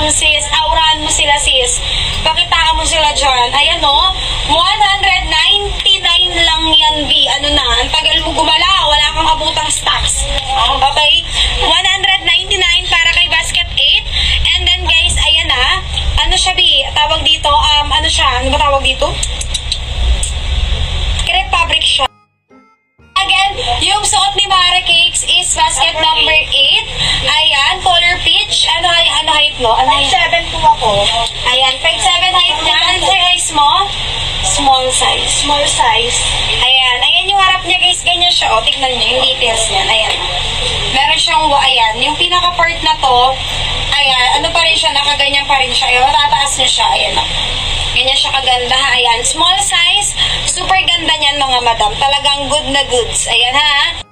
sis, aurahan mo sila sis. Pakitaan mo sila dyan. Ayan o, 199 lang yan B. Ano na, ang tagal mo gumala, wala kang abutang stocks. Okay? 199 para kay basket 8. And then guys, ayan na. Ano siya B? Tawag dito, ano siya? Ano ba tawag dito? Crepe fabric siya. Again, yung suot ni Mare Cakes is basket number 8. Ayan, color peach. Ano height mo? Ano 7'2" ako. Ayan, 5'7" height niya. Ano size mo? Small size. Small size. Ayan yung harap niya guys. Ganyan siya. O, tignan niyo yung details niya. Ayan. Meron siyang, ayan, yung pinaka-part na to, ayan, ano pa rin siya, nakaganyan pa rin siya. Ayan, matataas niyo siya. Ayan o. Ganyan siya kaganda. Ayan, small size. Super ganda niyan mga madam. Talagang good na goods. Ayan ha.